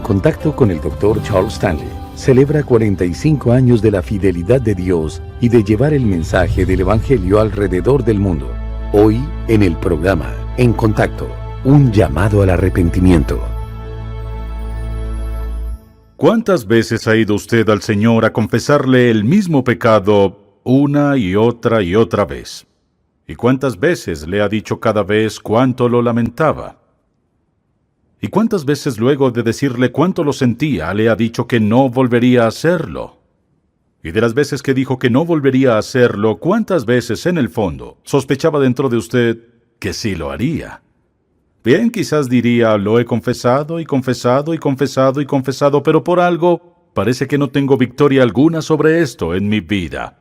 Contacto con el Dr. Charles Stanley celebra 45 años de la fidelidad de Dios y de llevar el mensaje del Evangelio alrededor del mundo. Hoy, en el programa En Contacto, un llamado al arrepentimiento. ¿Cuántas veces ha ido usted al Señor a confesarle el mismo pecado una y otra vez? ¿Y cuántas veces le ha dicho cada vez cuánto lo lamentaba? ¿Y cuántas veces luego de decirle cuánto lo sentía, le ha dicho que no volvería a hacerlo? Y de las veces que dijo que no volvería a hacerlo, ¿cuántas veces en el fondo sospechaba dentro de usted que sí lo haría? Bien, quizás diría, lo he confesado y confesado y confesado y confesado, pero por algo parece que no tengo victoria alguna sobre esto en mi vida.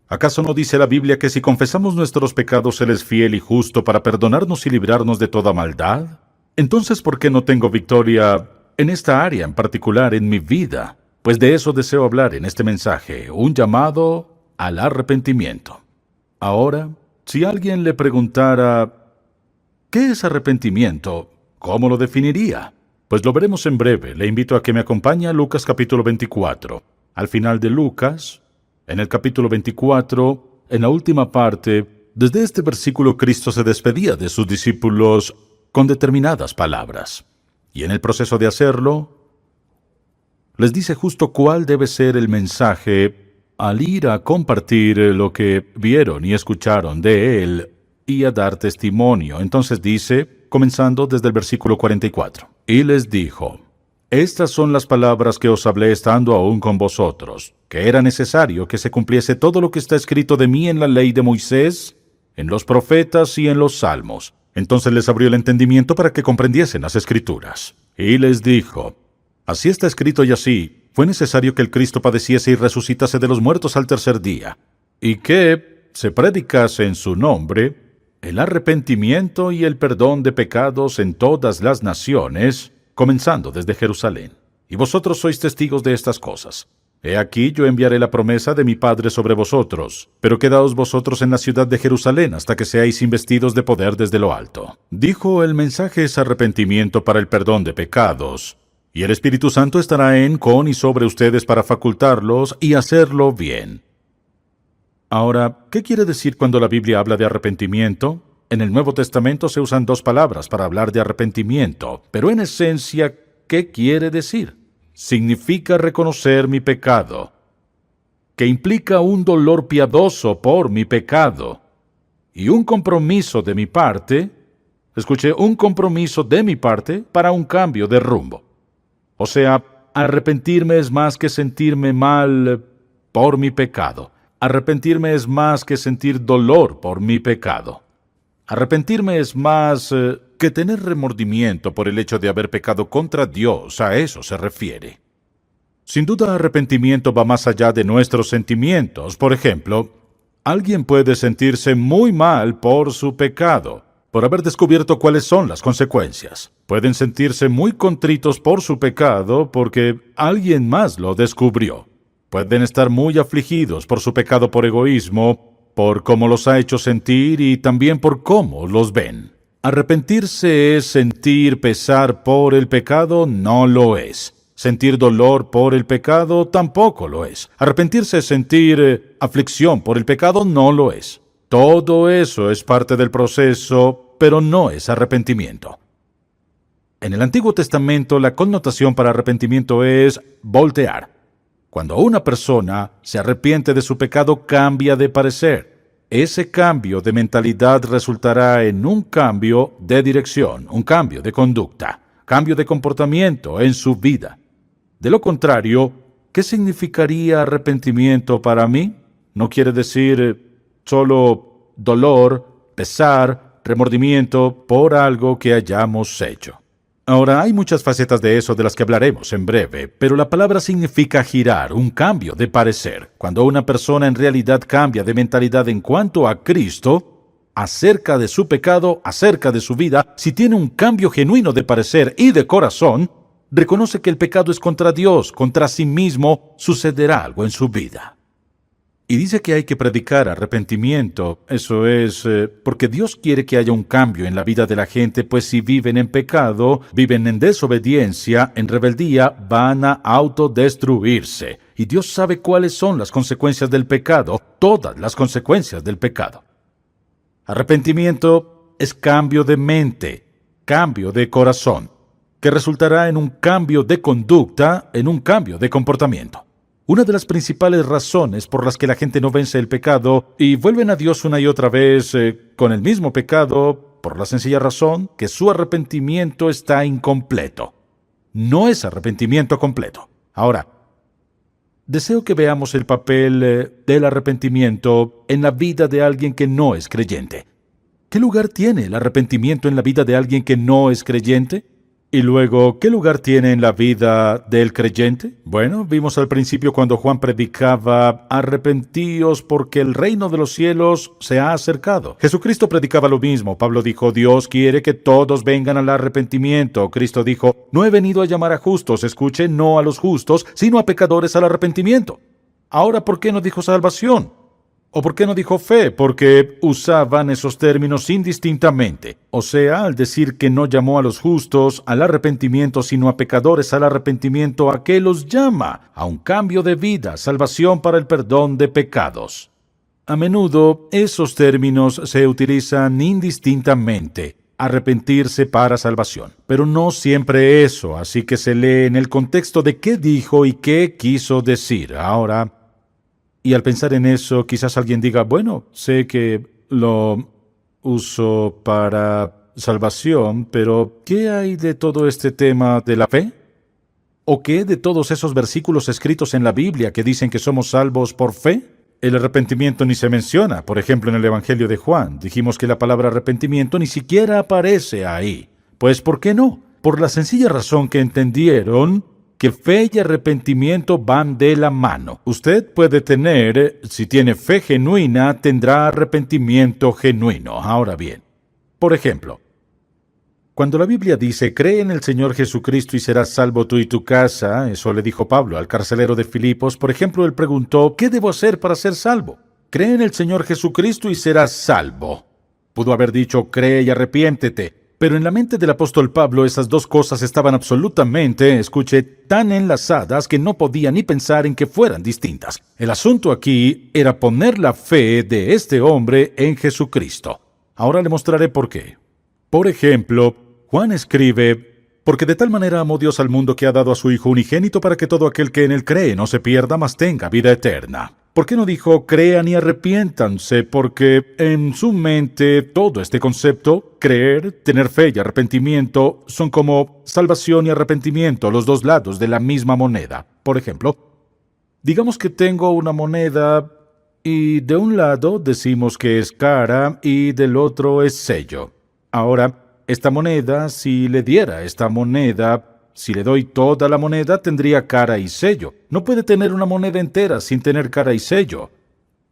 ¿Acaso no dice la Biblia que si confesamos nuestros pecados Él es fiel y justo para perdonarnos y librarnos de toda maldad? Entonces, ¿por qué no tengo victoria en esta área en particular en mi vida? Pues de eso deseo hablar en este mensaje, un llamado al arrepentimiento. Ahora, si alguien le preguntara, ¿qué es arrepentimiento? ¿Cómo lo definiría? Pues lo veremos en breve. Le invito a que me acompañe a Lucas capítulo 24. Al final de Lucas, en el capítulo 24, en la última parte, desde este versículo Cristo se despedía de sus discípulos con determinadas palabras. Y en el proceso de hacerlo, les dice justo cuál debe ser el mensaje al ir a compartir lo que vieron y escucharon de Él y a dar testimonio. Entonces dice, comenzando desde el versículo 44, y les dijo, estas son las palabras que os hablé estando aún con vosotros, que era necesario que se cumpliese todo lo que está escrito de mí en la ley de Moisés, en los profetas y en los salmos. Entonces les abrió el entendimiento para que comprendiesen las Escrituras. Y les dijo, así está escrito y así, fue necesario que el Cristo padeciese y resucitase de los muertos al tercer día, y que se predicase en su nombre el arrepentimiento y el perdón de pecados en todas las naciones, comenzando desde Jerusalén. Y vosotros sois testigos de estas cosas. He aquí yo enviaré la promesa de mi Padre sobre vosotros, pero quedaos vosotros en la ciudad de Jerusalén hasta que seáis investidos de poder desde lo alto. Dijo, el mensaje es arrepentimiento para el perdón de pecados, y el Espíritu Santo estará en, con y sobre ustedes para facultarlos y hacerlo bien. Ahora, ¿qué quiere decir cuando la Biblia habla de arrepentimiento? En el Nuevo Testamento se usan dos palabras para hablar de arrepentimiento, pero en esencia, ¿qué quiere decir? Significa reconocer mi pecado, que implica un dolor piadoso por mi pecado y un compromiso de mi parte, un compromiso de mi parte para un cambio de rumbo. O sea, arrepentirme es más que sentirme mal por mi pecado. Arrepentirme es más que sentir dolor por mi pecado. Arrepentirme es más que tener remordimiento por el hecho de haber pecado contra Dios, a eso se refiere. Sin duda, arrepentimiento va más allá de nuestros sentimientos. Por ejemplo, alguien puede sentirse muy mal por su pecado, por haber descubierto cuáles son las consecuencias. Pueden sentirse muy contritos por su pecado porque alguien más lo descubrió. Pueden estar muy afligidos por su pecado por egoísmo, por cómo los ha hecho sentir y también por cómo los ven. Arrepentirse es sentir pesar por el pecado, no lo es. Sentir dolor por el pecado tampoco lo es. Arrepentirse es sentir aflicción por el pecado, no lo es. Todo eso es parte del proceso, pero no es arrepentimiento. En el Antiguo Testamento, la connotación para arrepentimiento es voltear. Cuando una persona se arrepiente de su pecado, cambia de parecer. Ese cambio de mentalidad resultará en un cambio de dirección, un cambio de conducta, cambio de comportamiento en su vida. De lo contrario, ¿qué significaría arrepentimiento para mí? No quiere decir solo dolor, pesar, remordimiento por algo que hayamos hecho. Ahora, hay muchas facetas de eso de las que hablaremos en breve, pero la palabra significa girar, un cambio de parecer. Cuando una persona en realidad cambia de mentalidad en cuanto a Cristo, acerca de su pecado, acerca de su vida, si tiene un cambio genuino de parecer y de corazón, reconoce que el pecado es contra Dios, contra sí mismo, sucederá algo en su vida. Y dice que hay que predicar arrepentimiento. Eso es porque Dios quiere que haya un cambio en la vida de la gente, pues si viven en pecado, viven en desobediencia, en rebeldía, van a autodestruirse. Y Dios sabe cuáles son las consecuencias del pecado, todas las consecuencias del pecado. Arrepentimiento es cambio de mente, cambio de corazón, que resultará en un cambio de conducta, en un cambio de comportamiento. Una de las principales razones por las que la gente no vence el pecado y vuelven a Dios una y otra vez con el mismo pecado, por la sencilla razón que su arrepentimiento está incompleto. No es arrepentimiento completo. Ahora, deseo que veamos el papel del arrepentimiento en la vida de alguien que no es creyente. ¿Qué lugar tiene el arrepentimiento en la vida de alguien que no es creyente? Y luego, ¿qué lugar tiene en la vida del creyente? Bueno, vimos al principio cuando Juan predicaba, arrepentíos porque el reino de los cielos se ha acercado. Jesucristo predicaba lo mismo. Pablo dijo, Dios quiere que todos vengan al arrepentimiento. Cristo dijo, no he venido a llamar a justos, escuche, no a los justos, sino a pecadores al arrepentimiento. Ahora, ¿por qué no dijo salvación? ¿O por qué no dijo fe? Porque usaban esos términos indistintamente. O sea, al decir que no llamó a los justos al arrepentimiento, sino a pecadores al arrepentimiento, ¿a qué los llama? A un cambio de vida, salvación para el perdón de pecados. A menudo, esos términos se utilizan indistintamente. Arrepentirse para salvación. Pero no siempre eso, así que se lee en el contexto de qué dijo y qué quiso decir. Ahora, y al pensar en eso, quizás alguien diga, bueno, sé que lo uso para salvación, pero ¿qué hay de todo este tema de la fe? ¿O qué de todos esos versículos escritos en la Biblia que dicen que somos salvos por fe? El arrepentimiento ni se menciona. Por ejemplo, en el Evangelio de Juan, dijimos que la palabra arrepentimiento ni siquiera aparece ahí. Pues, ¿por qué no? Por la sencilla razón que entendieron que fe y arrepentimiento van de la mano. Usted puede tener, si tiene fe genuina, tendrá arrepentimiento genuino. Ahora bien, por ejemplo, cuando la Biblia dice, cree en el Señor Jesucristo y serás salvo tú y tu casa, eso le dijo Pablo al carcelero de Filipos, por ejemplo, él preguntó, ¿qué debo hacer para ser salvo? Cree en el Señor Jesucristo y serás salvo. Pudo haber dicho, cree y arrepiéntete. Pero en la mente del apóstol Pablo esas dos cosas estaban absolutamente, escuche, tan enlazadas que no podía ni pensar en que fueran distintas. El asunto aquí era poner la fe de este hombre en Jesucristo. Ahora le mostraré por qué. Por ejemplo, Juan escribe, porque de tal manera amó Dios al mundo que ha dado a su Hijo unigénito para que todo aquel que en él cree no se pierda, mas tenga vida eterna. ¿Por qué no dijo crean y arrepiéntanse? Porque en su mente todo este concepto, creer, tener fe y arrepentimiento, son como salvación y arrepentimiento, los dos lados de la misma moneda. Por ejemplo, digamos que tengo una moneda y de un lado decimos que es cara y del otro es sello. Ahora, esta moneda, si le diera esta moneda, si le doy toda la moneda, tendría cara y sello. No puede tener una moneda entera sin tener cara y sello.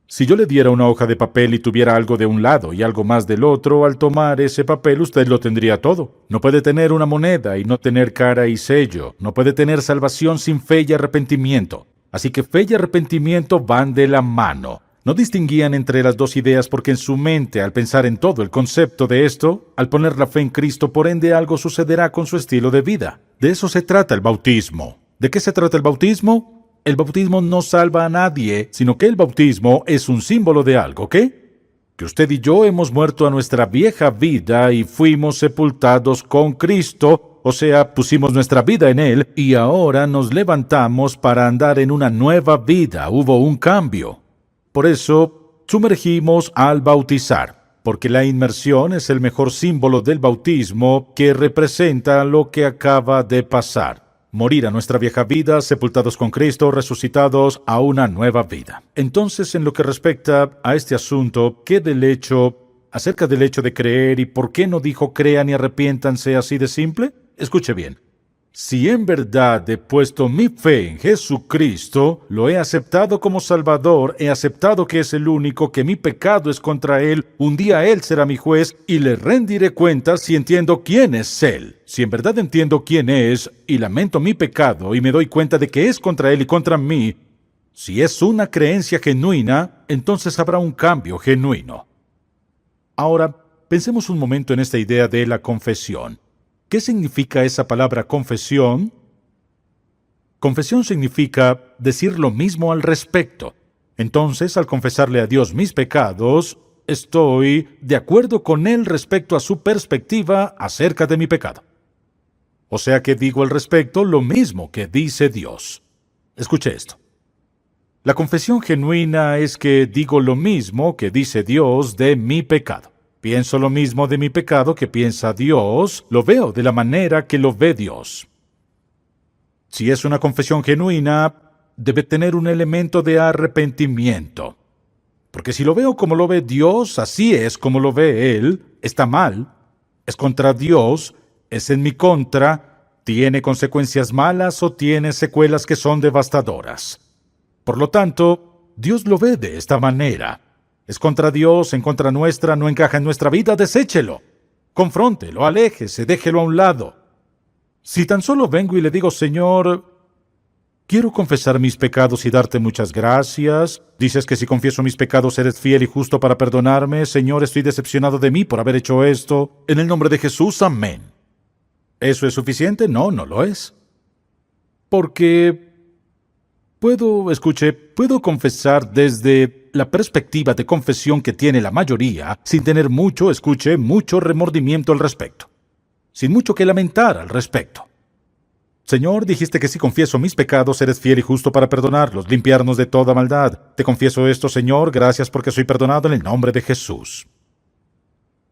Si yo le diera una hoja de papel y tuviera algo de un lado y algo más del otro, al tomar ese papel usted lo tendría todo. No puede tener una moneda y no tener cara y sello. No puede tener salvación sin fe y arrepentimiento. Así que fe y arrepentimiento van de la mano. No distinguían entre las dos ideas porque en su mente, al pensar en todo el concepto de esto, al poner la fe en Cristo, por ende algo sucederá con su estilo de vida. De eso se trata el bautismo. ¿De qué se trata el bautismo? El bautismo no salva a nadie, sino que el bautismo es un símbolo de algo, ¿qué? Que usted y yo hemos muerto a nuestra vieja vida y fuimos sepultados con Cristo, o sea, pusimos nuestra vida en Él y ahora nos levantamos para andar en una nueva vida. Hubo un cambio. Por eso, sumergimos al bautizar, porque la inmersión es el mejor símbolo del bautismo que representa lo que acaba de pasar. Morir a nuestra vieja vida, sepultados con Cristo, resucitados a una nueva vida. Entonces, en lo que respecta a este asunto, acerca del hecho de creer y por qué no dijo crean y arrepiéntanse así de simple, escuche bien. Si en verdad he puesto mi fe en Jesucristo, lo he aceptado como Salvador, he aceptado que es el único, que mi pecado es contra Él, un día Él será mi juez y le rendiré cuentas si entiendo quién es Él. Si en verdad entiendo quién es y lamento mi pecado y me doy cuenta de que es contra Él y contra mí, Si es una creencia genuina, entonces habrá un cambio genuino. Ahora, pensemos un momento en esta idea de la confesión. ¿Qué significa esa palabra confesión? Confesión significa decir lo mismo al respecto. Entonces, al confesarle a Dios mis pecados, estoy de acuerdo con Él respecto a su perspectiva acerca de mi pecado. O sea que digo al respecto lo mismo que dice Dios. Escuche esto. La confesión genuina es que digo lo mismo que dice Dios de mi pecado. Pienso lo mismo de mi pecado que piensa Dios, lo veo de la manera que lo ve Dios. Si es una confesión genuina, debe tener un elemento de arrepentimiento. Porque si lo veo como lo ve Dios, así es como lo ve Él, está mal, es contra Dios, es en mi contra, tiene consecuencias malas o tiene secuelas que son devastadoras. Por lo tanto, Dios lo ve de esta manera. Es contra Dios, en contra nuestra, no encaja en nuestra vida, deséchelo. Confróntelo, aléjese, déjelo a un lado. Si tan solo vengo y le digo, Señor, quiero confesar mis pecados y darte muchas gracias. Dices que si confieso mis pecados eres fiel y justo para perdonarme. Señor, estoy decepcionado de mí por haber hecho esto. En el nombre de Jesús, amén. ¿Eso es suficiente? No, no lo es. Porque puedo confesar desde la perspectiva de confesión que tiene la mayoría, sin tener mucho remordimiento al respecto. Sin mucho que lamentar al respecto. Señor, dijiste que si confieso mis pecados, eres fiel y justo para perdonarlos, limpiarnos de toda maldad. Te confieso esto, Señor, gracias porque soy perdonado en el nombre de Jesús.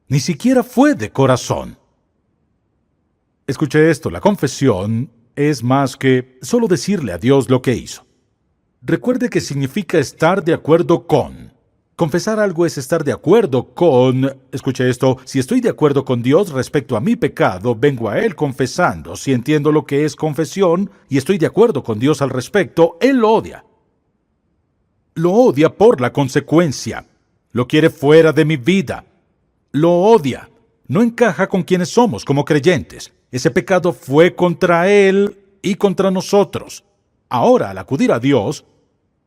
Ni siquiera fue de corazón. Escuche esto, la confesión es más que solo decirle a Dios lo que hizo. Recuerde que significa estar de acuerdo con. Confesar algo es estar de acuerdo con. Escuche esto, si estoy de acuerdo con Dios respecto a mi pecado, vengo a Él confesando. Si entiendo lo que es confesión y estoy de acuerdo con Dios al respecto, Él lo odia. Lo odia por la consecuencia. Lo quiere fuera de mi vida. Lo odia. No encaja con quienes somos como creyentes. Ese pecado fue contra Él y contra nosotros. Ahora, al acudir a Dios,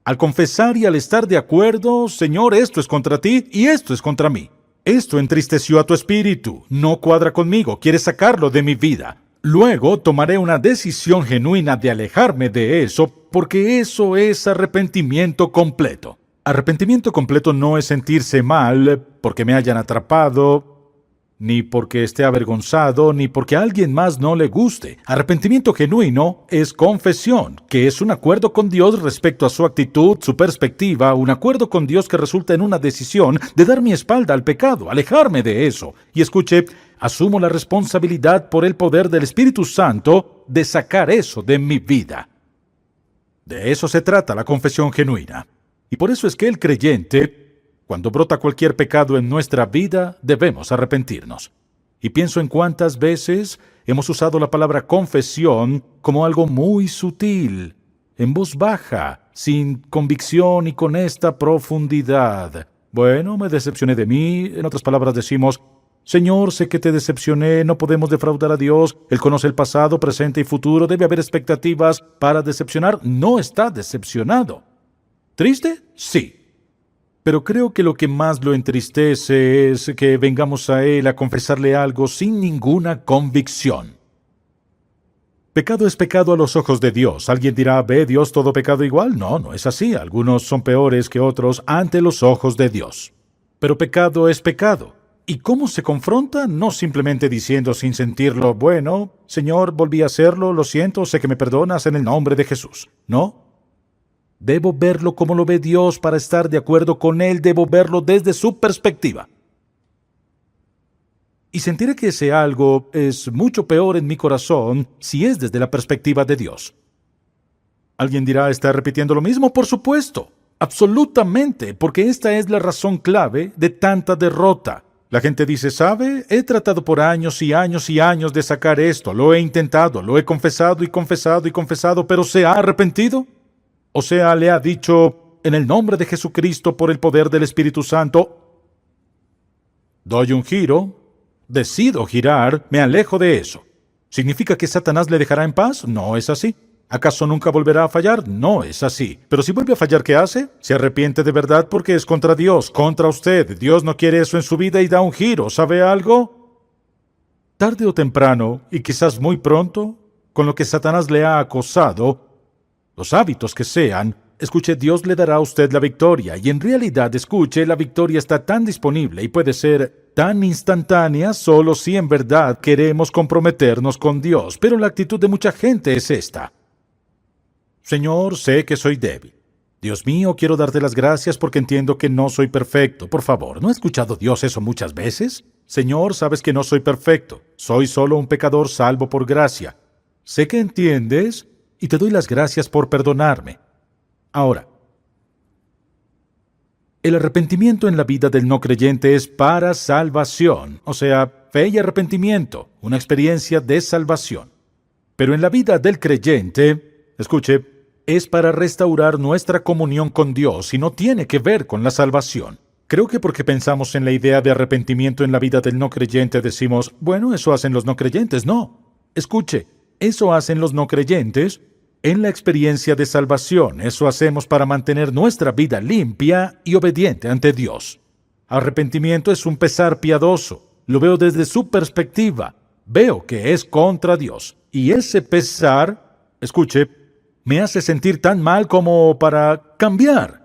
al confesar y al estar de acuerdo, Señor, esto es contra ti y esto es contra mí. Esto entristeció a tu espíritu, no cuadra conmigo, quieres sacarlo de mi vida. Luego tomaré una decisión genuina de alejarme de eso, porque eso es arrepentimiento completo. Arrepentimiento completo no es sentirse mal porque me hayan atrapado, ni porque esté avergonzado, ni porque a alguien más no le guste. Arrepentimiento genuino es confesión, que es un acuerdo con Dios respecto a su actitud, su perspectiva, un acuerdo con Dios que resulta en una decisión de dar mi espalda al pecado, alejarme de eso. Y escuche, asumo la responsabilidad por el poder del Espíritu Santo de sacar eso de mi vida. De eso se trata la confesión genuina. Y por eso es que el creyente, cuando brota cualquier pecado en nuestra vida, debemos arrepentirnos. Y pienso en cuántas veces hemos usado la palabra confesión como algo muy sutil, en voz baja, sin convicción y con esta profundidad. Bueno, me decepcioné de mí. En otras palabras decimos, Señor, sé que te decepcioné, no podemos defraudar a Dios. Él conoce el pasado, presente y futuro. Debe haber expectativas para decepcionar. No está decepcionado. ¿Triste? Sí. Pero creo que lo que más lo entristece es que vengamos a Él a confesarle algo sin ninguna convicción. Pecado es pecado a los ojos de Dios. Alguien dirá, ¿ve Dios todo pecado igual? No, no es así. Algunos son peores que otros ante los ojos de Dios. Pero pecado es pecado. ¿Y cómo se confronta? No simplemente diciendo sin sentirlo, bueno, Señor, volví a hacerlo, lo siento, sé que me perdonas en el nombre de Jesús. No. Debo verlo como lo ve Dios para estar de acuerdo con Él. Debo verlo desde su perspectiva. Y sentiré que ese algo es mucho peor en mi corazón si es desde la perspectiva de Dios. Alguien dirá, ¿está repitiendo lo mismo? Por supuesto, absolutamente, porque esta es la razón clave de tanta derrota. La gente dice, ¿sabe? He tratado por años y años y años de sacar esto. Lo he intentado, lo he confesado y confesado y confesado, pero ¿se ha arrepentido? O sea, le ha dicho, en el nombre de Jesucristo, por el poder del Espíritu Santo, doy un giro, decido girar, me alejo de eso. ¿Significa que Satanás le dejará en paz? No es así. ¿Acaso nunca volverá a fallar? No es así. Pero si vuelve a fallar, ¿qué hace? Se arrepiente de verdad porque es contra Dios, contra usted. Dios no quiere eso en su vida y da un giro. ¿Sabe algo? Tarde o temprano, y quizás muy pronto, con lo que Satanás le ha acosado, los hábitos que sean, escuche, Dios le dará a usted la victoria. Y en realidad, escuche, la victoria está tan disponible y puede ser tan instantánea solo si en verdad queremos comprometernos con Dios. Pero la actitud de mucha gente es esta: Señor, sé que soy débil. Dios mío, quiero darte las gracias porque entiendo que no soy perfecto. Por favor, ¿no ha escuchado Dios eso muchas veces? Señor, sabes que no soy perfecto. Soy solo un pecador salvo por gracia. Sé que entiendes y te doy las gracias por perdonarme. Ahora, el arrepentimiento en la vida del no creyente es para salvación, o sea, fe y arrepentimiento, una experiencia de salvación. Pero en la vida del creyente, escuche, es para restaurar nuestra comunión con Dios y no tiene que ver con la salvación. Creo que porque pensamos en la idea de arrepentimiento en la vida del no creyente decimos, bueno, eso hacen los no creyentes. No, escuche, eso hacen los no creyentes en la experiencia de salvación. Eso hacemos para mantener nuestra vida limpia y obediente ante Dios. Arrepentimiento es un pesar piadoso. Lo veo desde su perspectiva. Veo que es contra Dios. Y ese pesar, escuche, me hace sentir tan mal como para cambiar.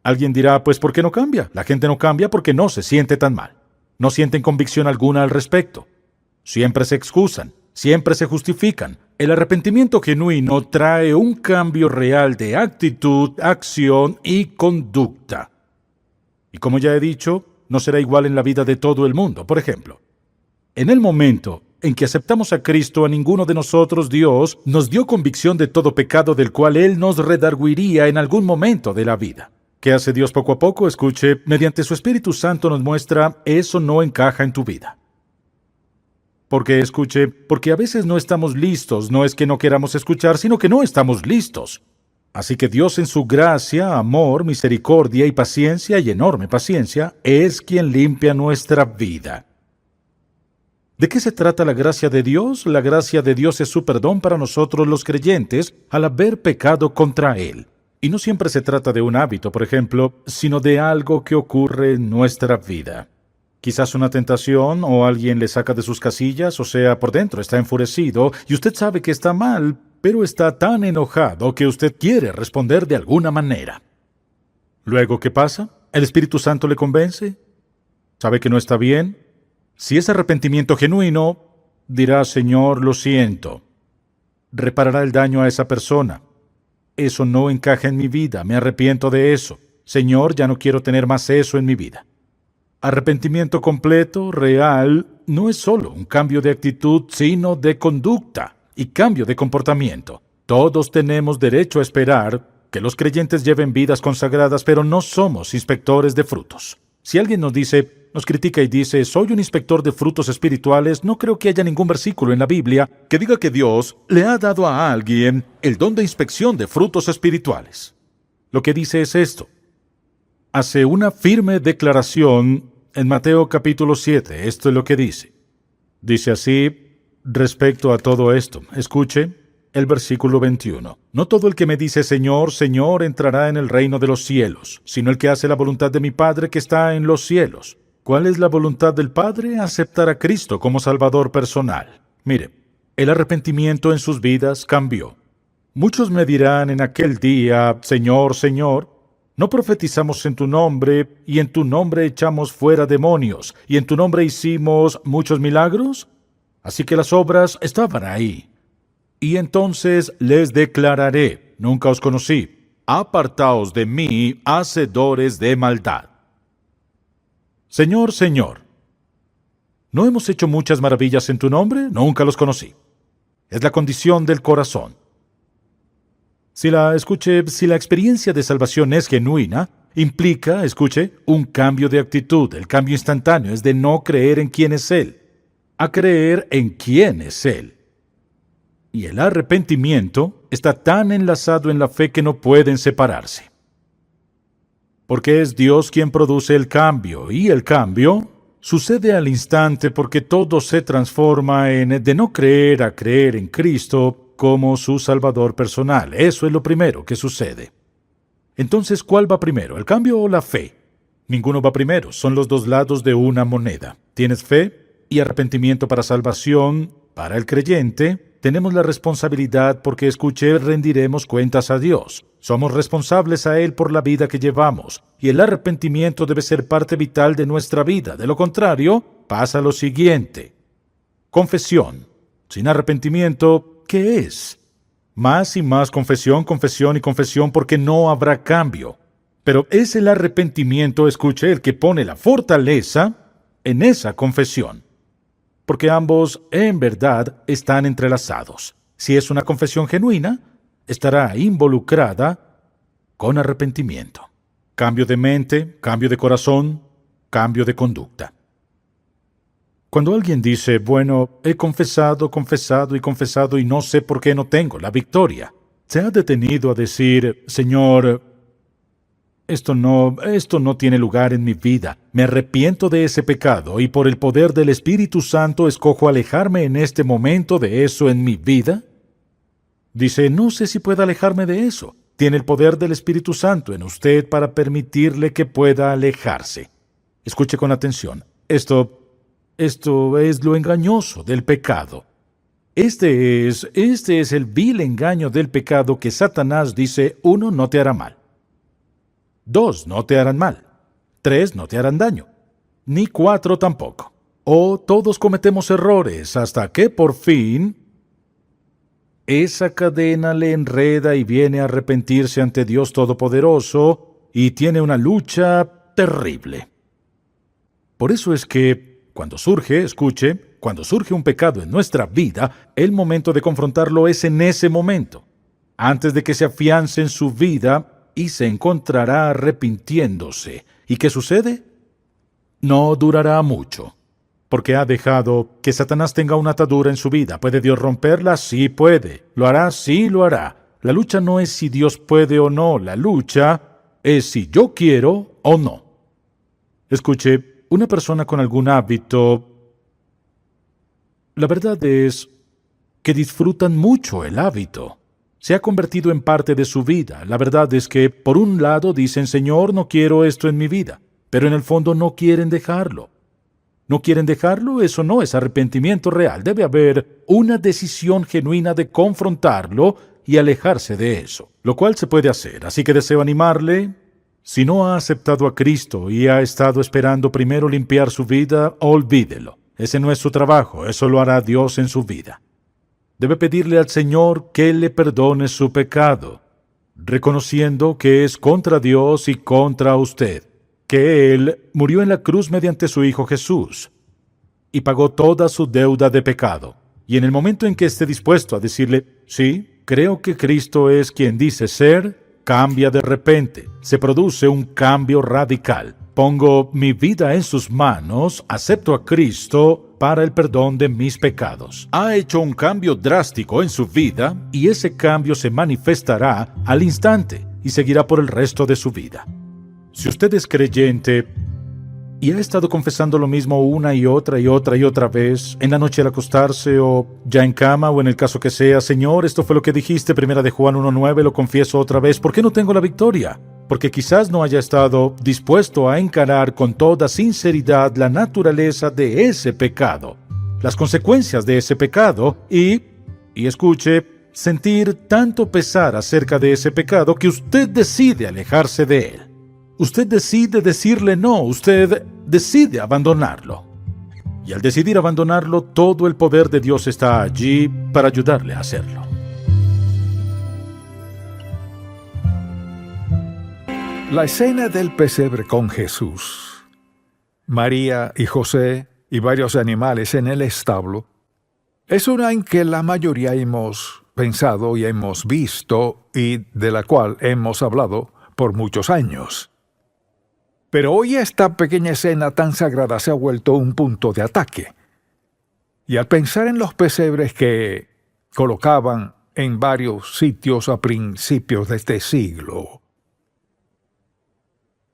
Alguien dirá, pues ¿por qué no cambia? La gente no cambia porque no se siente tan mal. No sienten convicción alguna al respecto. Siempre se excusan, siempre se justifican. El arrepentimiento genuino trae un cambio real de actitud, acción y conducta. Y como ya he dicho, no será igual en la vida de todo el mundo. Por ejemplo, en el momento en que aceptamos a Cristo, a ninguno de nosotros Dios nos dio convicción de todo pecado del cual Él nos redarguiría en algún momento de la vida. ¿Qué hace Dios poco a poco? Escuche, mediante su Espíritu Santo nos muestra, eso no encaja en tu vida. Porque, escuche, porque a veces no estamos listos, no es que no queramos escuchar, sino que no estamos listos. Así que Dios en su gracia, amor, misericordia y paciencia, y enorme paciencia, es quien limpia nuestra vida. ¿De qué se trata la gracia de Dios? La gracia de Dios es su perdón para nosotros los creyentes al haber pecado contra Él. Y no siempre se trata de un hábito, por ejemplo, sino de algo que ocurre en nuestra vida. Quizás una tentación o alguien le saca de sus casillas, o sea, por dentro está enfurecido y usted sabe que está mal, pero está tan enojado que usted quiere responder de alguna manera. Luego, ¿qué pasa? ¿El Espíritu Santo le convence? ¿Sabe que no está bien? Si es arrepentimiento genuino, dirá, Señor, lo siento. Reparará el daño a esa persona. Eso no encaja en mi vida, me arrepiento de eso. Señor, ya no quiero tener más eso en mi vida. Arrepentimiento completo, real, no es solo un cambio de actitud, sino de conducta y cambio de comportamiento. Todos tenemos derecho a esperar que los creyentes lleven vidas consagradas, pero no somos inspectores de frutos. Si alguien nos critica y dice, soy un inspector de frutos espirituales, no creo que haya ningún versículo en la Biblia que diga que Dios le ha dado a alguien el don de inspección de frutos espirituales. Lo que dice es esto. Hace una firme declaración en Mateo capítulo 7. Esto es lo que dice. Dice así respecto a todo esto. Escuche el versículo 21. No todo el que me dice Señor, Señor entrará en el reino de los cielos, sino el que hace la voluntad de mi Padre que está en los cielos. ¿Cuál es la voluntad del Padre? Aceptar a Cristo como Salvador personal. Mire, el arrepentimiento en sus vidas cambió. Muchos me dirán en aquel día, Señor, Señor, ¿no profetizamos en tu nombre, y en tu nombre echamos fuera demonios, y en tu nombre hicimos muchos milagros? Así que las obras estaban ahí. Y entonces les declararé, nunca os conocí, apartaos de mí, hacedores de maldad. Señor, Señor, ¿no hemos hecho muchas maravillas en tu nombre? Nunca los conocí. Es la condición del corazón. Si la experiencia de salvación es genuina, implica, un cambio de actitud. El cambio instantáneo es de no creer en quién es Él, a creer en quién es Él. Y el arrepentimiento está tan enlazado en la fe que no pueden separarse. Porque es Dios quien produce el cambio, y el cambio sucede al instante porque todo se transforma de no creer a creer en Cristo, como su Salvador personal. Eso es lo primero que sucede. Entonces, ¿cuál va primero, el cambio o la fe? Ninguno va primero, son los dos lados de una moneda. Tienes fe y arrepentimiento para salvación. Para el creyente, tenemos la responsabilidad porque, escuché, rendiremos cuentas a Dios. Somos responsables a Él por la vida que llevamos, y el arrepentimiento debe ser parte vital de nuestra vida. De lo contrario, pasa lo siguiente. Confesión. Sin arrepentimiento, ¿qué es? Más y más confesión, confesión y confesión, porque no habrá cambio. Pero es el arrepentimiento, escuche, el que pone la fortaleza en esa confesión. Porque ambos, en verdad, están entrelazados. Si es una confesión genuina, estará involucrada con arrepentimiento. Cambio de mente, cambio de corazón, cambio de conducta. Cuando alguien dice, bueno, he confesado, confesado y confesado y no sé por qué no tengo la victoria, se ha detenido a decir, Señor, esto no tiene lugar en mi vida. Me arrepiento de ese pecado y por el poder del Espíritu Santo escojo alejarme en este momento de eso en mi vida. Dice, no sé si pueda alejarme de eso. Tiene el poder del Espíritu Santo en usted para permitirle que pueda alejarse. Escuche con atención. Esto es lo engañoso del pecado. Este es el vil engaño del pecado que Satanás dice, 1, no te hará mal. 2, no te harán mal. 3, no te harán daño. Ni 4 tampoco. Todos cometemos errores hasta que por fin esa cadena le enreda y viene a arrepentirse ante Dios Todopoderoso y tiene una lucha terrible. Por eso es que cuando surge un pecado en nuestra vida, el momento de confrontarlo es en ese momento, antes de que se afiance en su vida y se encontrará arrepintiéndose. ¿Y qué sucede? No durará mucho, porque ha dejado que Satanás tenga una atadura en su vida. ¿Puede Dios romperla? Sí puede. ¿Lo hará? Sí lo hará. La lucha no es si Dios puede o no, la lucha es si yo quiero o no. Escuche, una persona con algún hábito, la verdad es que disfrutan mucho el hábito. Se ha convertido en parte de su vida. La verdad es que, por un lado, dicen, Señor, no quiero esto en mi vida, pero en el fondo no quieren dejarlo. ¿No quieren dejarlo? Eso no es arrepentimiento real. Debe haber una decisión genuina de confrontarlo y alejarse de eso, lo cual se puede hacer. Así que deseo animarle. Si no ha aceptado a Cristo y ha estado esperando primero limpiar su vida, olvídelo. Ese no es su trabajo, eso lo hará Dios en su vida. Debe pedirle al Señor que le perdone su pecado, reconociendo que es contra Dios y contra usted, que Él murió en la cruz mediante su Hijo Jesús y pagó toda su deuda de pecado. Y en el momento en que esté dispuesto a decirle, sí, creo que Cristo es quien dice ser, cambia de repente, se produce un cambio radical. Pongo mi vida en sus manos, acepto a Cristo para el perdón de mis pecados. Ha hecho un cambio drástico en su vida y ese cambio se manifestará al instante y seguirá por el resto de su vida. Si usted es creyente y ha estado confesando lo mismo una y otra vez, en la noche al acostarse o ya en cama o en el caso que sea, Señor, esto fue lo que dijiste, 1 de Juan 1:9, lo confieso otra vez, ¿por qué no tengo la victoria? Porque quizás no haya estado dispuesto a encarar con toda sinceridad la naturaleza de ese pecado, las consecuencias de ese pecado y escuche, sentir tanto pesar acerca de ese pecado que usted decide alejarse de él. Usted decide decirle no, usted decide abandonarlo. Y al decidir abandonarlo, todo el poder de Dios está allí para ayudarle a hacerlo. La escena del pesebre con Jesús, María y José y varios animales en el establo, es una en que la mayoría hemos pensado y hemos visto y de la cual hemos hablado por muchos años. Pero hoy esta pequeña escena tan sagrada se ha vuelto un punto de ataque. Y al pensar en los pesebres que colocaban en varios sitios a principios de este siglo,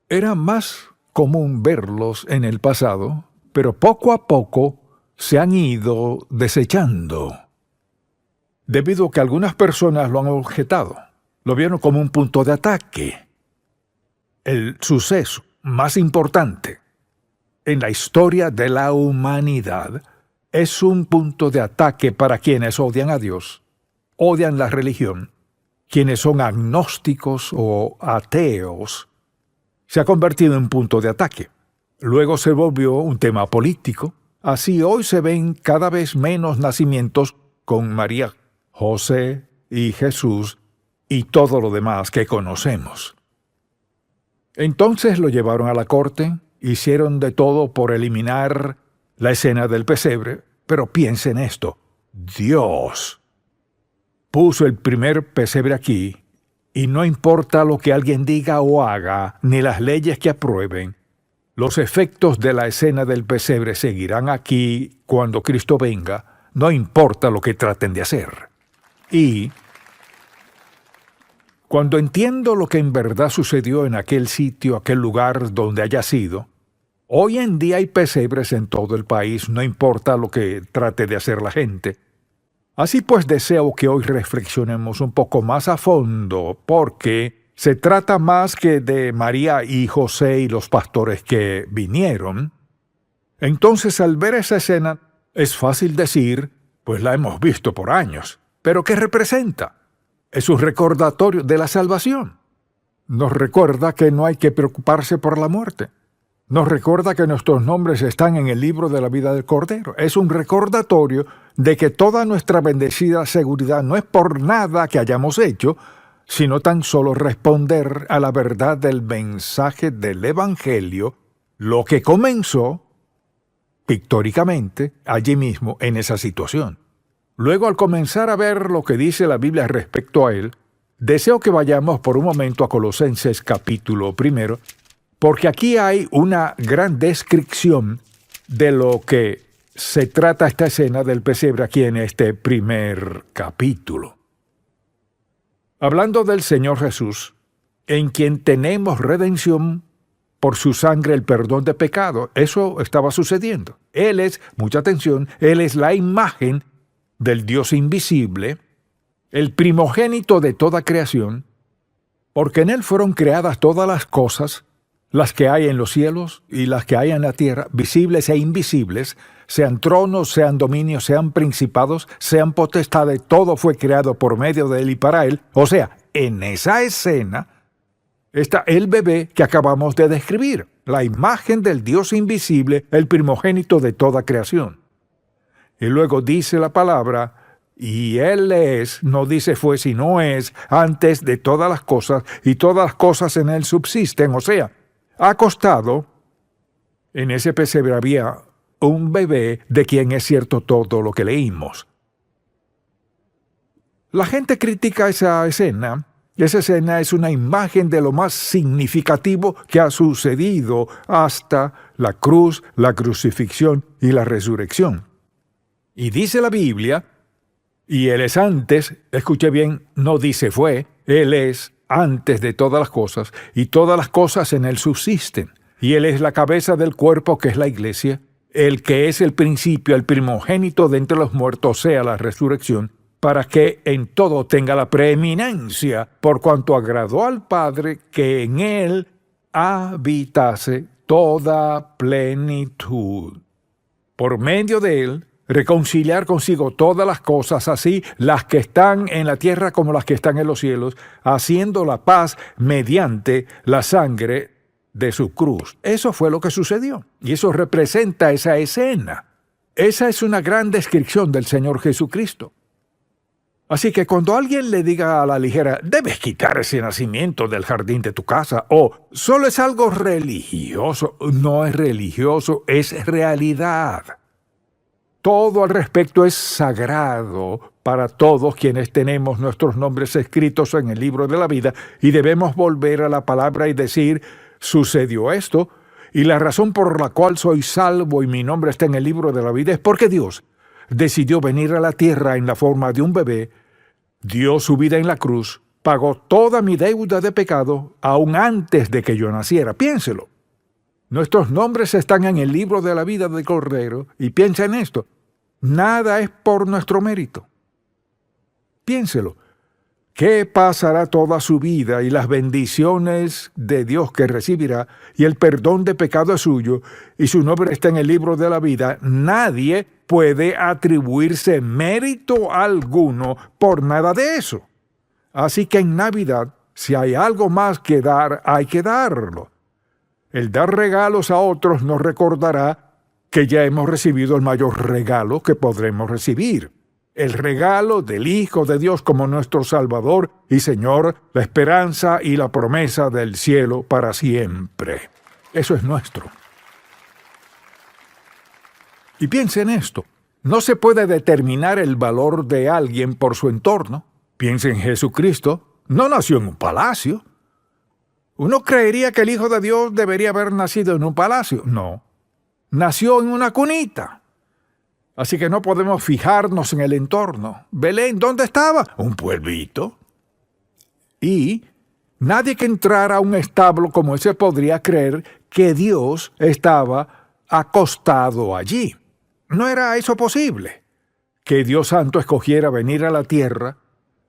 era más común verlos en el pasado, pero poco a poco se han ido desechando. debido a que algunas personas lo han objetado. Lo vieron como un punto de ataque. El suceso más importante en la historia de la humanidad es un punto de ataque para quienes odian a Dios, odian la religión, quienes son agnósticos o ateos. Se ha convertido en punto de ataque. Luego se volvió un tema político. Así hoy se ven cada vez menos nacimientos con María, José y Jesús y todo lo demás que conocemos. Entonces lo llevaron a la corte, hicieron de todo por eliminar la escena del pesebre, pero piensen esto, Dios puso el primer pesebre aquí, y no importa lo que alguien diga o haga, ni las leyes que aprueben, los efectos de la escena del pesebre seguirán aquí cuando Cristo venga, no importa lo que traten de hacer. Y cuando entiendo lo que en verdad sucedió en aquel sitio, aquel lugar donde haya sido, hoy en día hay pesebres en todo el país, no importa lo que trate de hacer la gente. Así pues deseo que hoy reflexionemos un poco más a fondo, porque se trata más que de María y José y los pastores que vinieron. Entonces, al ver esa escena, es fácil decir, pues la hemos visto por años. ¿Pero qué representa? Es un recordatorio de la salvación. Nos recuerda que no hay que preocuparse por la muerte. Nos recuerda que nuestros nombres están en el libro de la vida del Cordero. Es un recordatorio de que toda nuestra bendecida seguridad no es por nada que hayamos hecho, sino tan solo responder a la verdad del mensaje del Evangelio, lo que comenzó pictóricamente allí mismo en esa situación. Luego, al comenzar a ver lo que dice la Biblia respecto a él, deseo que vayamos por un momento a Colosenses capítulo 1, porque aquí hay una gran descripción de lo que se trata esta escena del pesebre aquí en este primer capítulo. Hablando del Señor Jesús, en quien tenemos redención por su sangre, el perdón de pecado. Eso estaba sucediendo. Él es, mucha atención, Él es la imagen del Dios invisible, el primogénito de toda creación, porque en Él fueron creadas todas las cosas, las que hay en los cielos y las que hay en la tierra, visibles e invisibles, sean tronos, sean dominios, sean principados, sean potestades, todo fue creado por medio de Él y para Él. O sea, en esa escena está el bebé que acabamos de describir, la imagen del Dios invisible, el primogénito de toda creación. Y luego dice la palabra, y Él es, no dice fue, sino es, antes de todas las cosas, y todas las cosas en Él subsisten. O sea, acostado, en ese pesebre había un bebé de quien es cierto todo lo que leímos. La gente critica esa escena. Esa escena es una imagen de lo más significativo que ha sucedido hasta la cruz, la crucifixión y la resurrección. Y dice la Biblia, y Él es antes, escuche bien, no dice fue, Él es antes de todas las cosas, y todas las cosas en Él subsisten. Y Él es la cabeza del cuerpo que es la iglesia, el que es el principio, el primogénito de entre los muertos, sea la resurrección, para que en todo tenga la preeminencia, por cuanto agradó al Padre que en Él habitase toda plenitud. Por medio de Él, reconciliar consigo todas las cosas, así las que están en la tierra como las que están en los cielos, haciendo la paz mediante la sangre de su cruz. Eso fue lo que sucedió, y eso representa esa escena. Esa es una gran descripción del Señor Jesucristo. Así que cuando alguien le diga a la ligera, debes quitar ese nacimiento del jardín de tu casa, o solo es algo religioso, no es religioso, es realidad. Todo al respecto es sagrado para todos quienes tenemos nuestros nombres escritos en el libro de la vida, y debemos volver a la palabra y decir, sucedió esto, y la razón por la cual soy salvo y mi nombre está en el libro de la vida es porque Dios decidió venir a la tierra en la forma de un bebé, dio su vida en la cruz, pagó toda mi deuda de pecado aún antes de que yo naciera. Piénselo. Nuestros nombres están en el libro de la vida del Cordero, y piensa en esto. Nada es por nuestro mérito. Piénselo. ¿Qué pasará toda su vida y las bendiciones de Dios que recibirá y el perdón de pecado es suyo y su nombre está en el libro de la vida? Nadie puede atribuirse mérito alguno por nada de eso. Así que en Navidad, si hay algo más que dar, hay que darlo. El dar regalos a otros nos recordará que ya hemos recibido el mayor regalo que podremos recibir. El regalo del Hijo de Dios como nuestro Salvador y Señor, la esperanza y la promesa del cielo para siempre. Eso es nuestro. Y piense en esto. No se puede determinar el valor de alguien por su entorno. Piense en Jesucristo. No nació en un palacio. Uno creería que el Hijo de Dios debería haber nacido en un palacio. No. Nació en una cunita. Así que no podemos fijarnos en el entorno. Belén, ¿dónde estaba? Un pueblito. Y nadie que entrara a un establo como ese podría creer que Dios estaba acostado allí. No era eso posible. Que Dios Santo escogiera venir a la tierra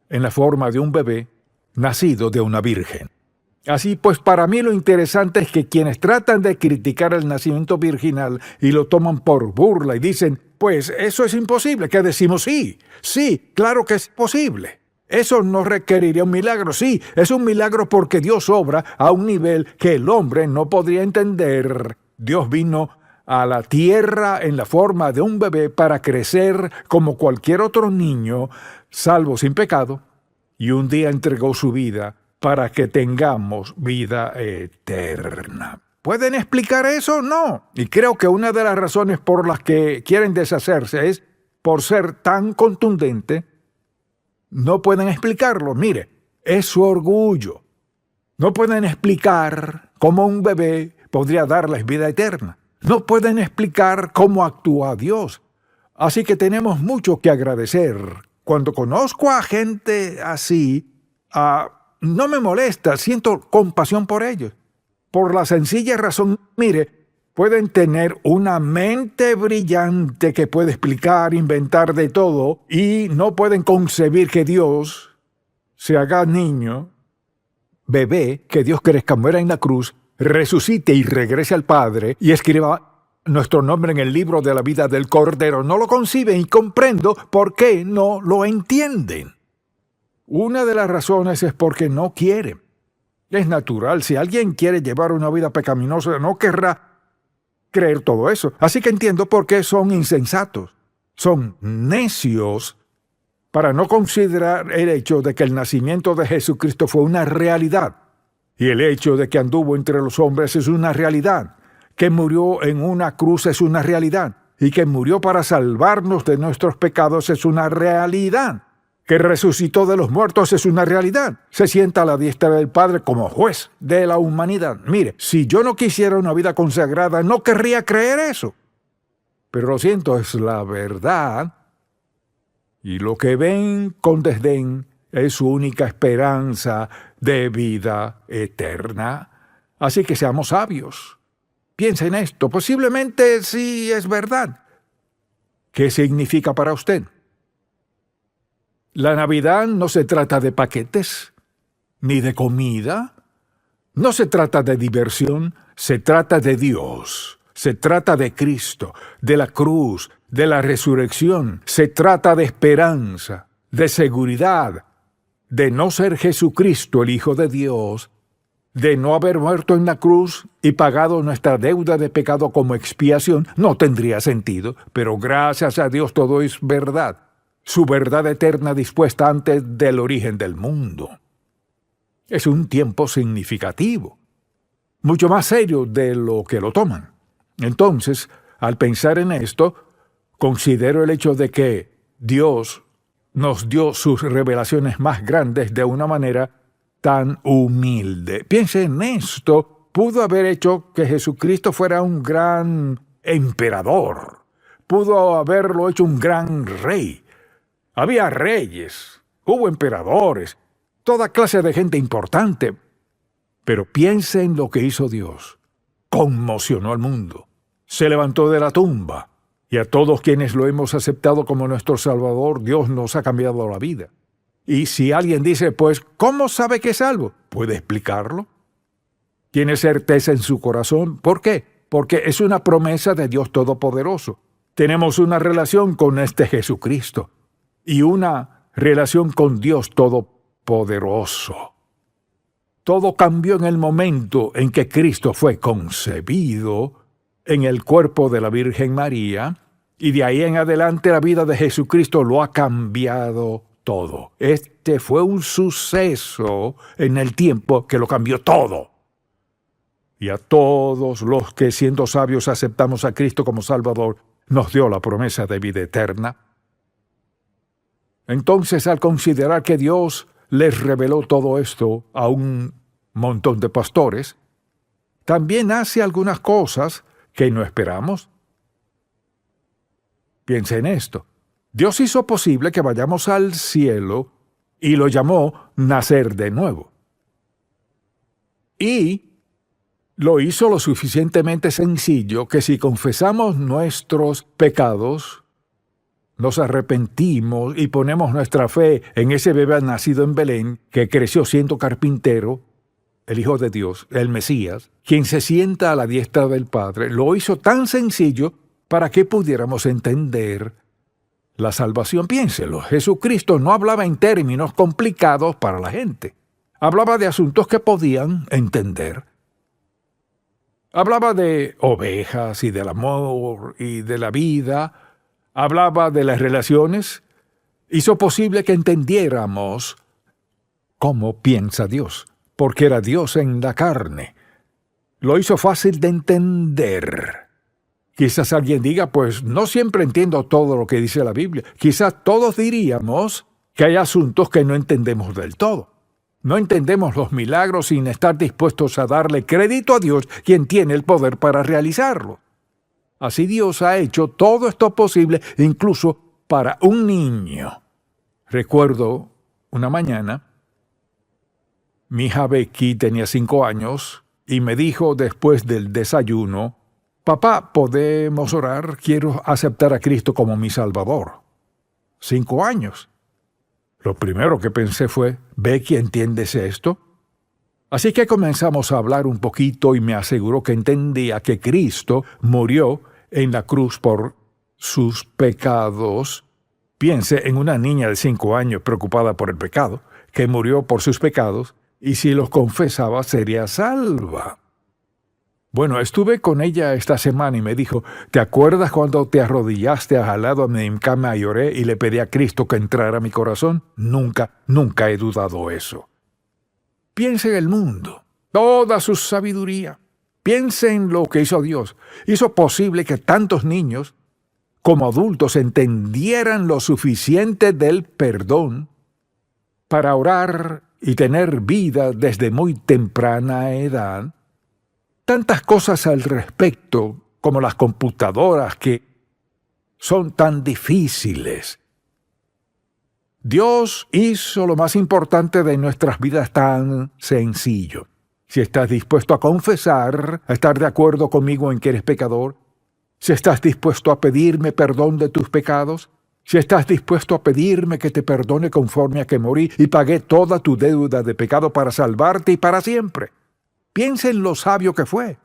en la forma de un bebé nacido de una virgen. Así pues, para mí lo interesante es que quienes tratan de criticar el nacimiento virginal y lo toman por burla y dicen, pues eso es imposible, que decimos sí, claro que es posible. Eso no requeriría un milagro, sí, es un milagro porque Dios obra a un nivel que el hombre no podría entender. Dios vino a la tierra en la forma de un bebé para crecer como cualquier otro niño, salvo sin pecado, y un día entregó su vida para que tengamos vida eterna. ¿Pueden explicar eso? No. Y creo que una de las razones por las que quieren deshacerse es por ser tan contundente. No pueden explicarlo. Mire, es su orgullo. No pueden explicar cómo un bebé podría darles vida eterna. No pueden explicar cómo actúa Dios. Así que tenemos mucho que agradecer. Cuando conozco a gente así, no me molesta, siento compasión por ellos. Por la sencilla razón, mire, pueden tener una mente brillante que puede explicar, inventar de todo, y no pueden concebir que Dios se haga niño, bebé, que Dios crezca, muera en la cruz, resucite y regrese al Padre y escriba nuestro nombre en el libro de la vida del Cordero. No lo conciben y comprendo por qué no lo entienden. Una de las razones es porque no quieren. Es natural, si alguien quiere llevar una vida pecaminosa, no querrá creer todo eso. Así que entiendo por qué son insensatos. Son necios para no considerar el hecho de que el nacimiento de Jesucristo fue una realidad. Y el hecho de que anduvo entre los hombres es una realidad. Que murió en una cruz es una realidad. Y que murió para salvarnos de nuestros pecados es una realidad. Que resucitó de los muertos es una realidad. Se sienta a la diestra del Padre como juez de la humanidad. Mire, si yo no quisiera una vida consagrada, no querría creer eso. Pero lo siento, es la verdad. Y lo que ven con desdén es su única esperanza de vida eterna. Así que seamos sabios. Piensa en esto. Posiblemente sí es verdad. ¿Qué significa para usted? La Navidad no se trata de paquetes, ni de comida. No se trata de diversión, se trata de Dios. Se trata de Cristo, de la cruz, de la resurrección. Se trata de esperanza, de seguridad, de no ser Jesucristo el Hijo de Dios, de no haber muerto en la cruz y pagado nuestra deuda de pecado como expiación. No tendría sentido, pero gracias a Dios todo es verdad. Su verdad eterna dispuesta antes del origen del mundo. Es un tiempo significativo, mucho más serio de lo que lo toman. Entonces, al pensar en esto, considero el hecho de que Dios nos dio sus revelaciones más grandes de una manera tan humilde. Piense en esto, pudo haber hecho que Jesucristo fuera un gran emperador, pudo haberlo hecho un gran rey. Había reyes, hubo emperadores, toda clase de gente importante. Pero piense en lo que hizo Dios. Conmocionó al mundo. Se levantó de la tumba. Y a todos quienes lo hemos aceptado como nuestro Salvador, Dios nos ha cambiado la vida. Y si alguien dice, pues, ¿cómo sabe que es salvo? ¿Puede explicarlo? ¿Tiene certeza en su corazón? ¿Por qué? Porque es una promesa de Dios Todopoderoso. Tenemos una relación con este Jesucristo y una relación con Dios Todopoderoso. Todo cambió en el momento en que Cristo fue concebido en el cuerpo de la Virgen María, y de ahí en adelante la vida de Jesucristo lo ha cambiado todo. Este fue un suceso en el tiempo que lo cambió todo. Y a todos los que siendo sabios aceptamos a Cristo como Salvador, nos dio la promesa de vida eterna. Entonces, al considerar que Dios les reveló todo esto a un montón de pastores, también hace algunas cosas que no esperamos. Piensa en esto. Dios hizo posible que vayamos al cielo y lo llamó nacer de nuevo. Y lo hizo lo suficientemente sencillo que si confesamos nuestros pecados, nos arrepentimos y ponemos nuestra fe en ese bebé nacido en Belén, que creció siendo carpintero, el Hijo de Dios, el Mesías, quien se sienta a la diestra del Padre, lo hizo tan sencillo para que pudiéramos entender la salvación. Piénselo, Jesucristo no hablaba en términos complicados para la gente. Hablaba de asuntos que podían entender. Hablaba de ovejas y del amor y de la vida. Hablaba de las relaciones. Hizo posible que entendiéramos cómo piensa Dios, porque era Dios en la carne. Lo hizo fácil de entender. Quizás alguien diga, pues no siempre entiendo todo lo que dice la Biblia. Quizás todos diríamos que hay asuntos que no entendemos del todo. No entendemos los milagros sin estar dispuestos a darle crédito a Dios, quien tiene el poder para realizarlo. Así Dios ha hecho todo esto posible, incluso para un niño. Recuerdo una mañana, mi hija Becky tenía 5 años y me dijo después del desayuno, «Papá, ¿podemos orar? Quiero aceptar a Cristo como mi Salvador». 5 años. Lo primero que pensé fue, «Becky, ¿entiendes esto?». Así que comenzamos a hablar un poquito y me aseguró que entendía que Cristo murió en la cruz por sus pecados. Piense en una niña de 5 años preocupada por el pecado, que murió por sus pecados, y si los confesaba sería salva. Bueno, estuve con ella esta semana y me dijo, ¿te acuerdas cuando te arrodillaste al lado de mi cama y oré y le pedí a Cristo que entrara a mi corazón? Nunca he dudado eso. Piense en el mundo, toda su sabiduría. Piense en lo que hizo Dios. Hizo posible que tantos niños como adultos entendieran lo suficiente del perdón para orar y tener vida desde muy temprana edad. Tantas cosas al respecto, como las computadoras, que son tan difíciles. Dios hizo lo más importante de nuestras vidas tan sencillo. Si estás dispuesto a confesar, a estar de acuerdo conmigo en que eres pecador, si estás dispuesto a pedirme perdón de tus pecados, si estás dispuesto a pedirme que te perdone conforme a que morí y pagué toda tu deuda de pecado para salvarte y para siempre. Piensa en lo sabio que fue.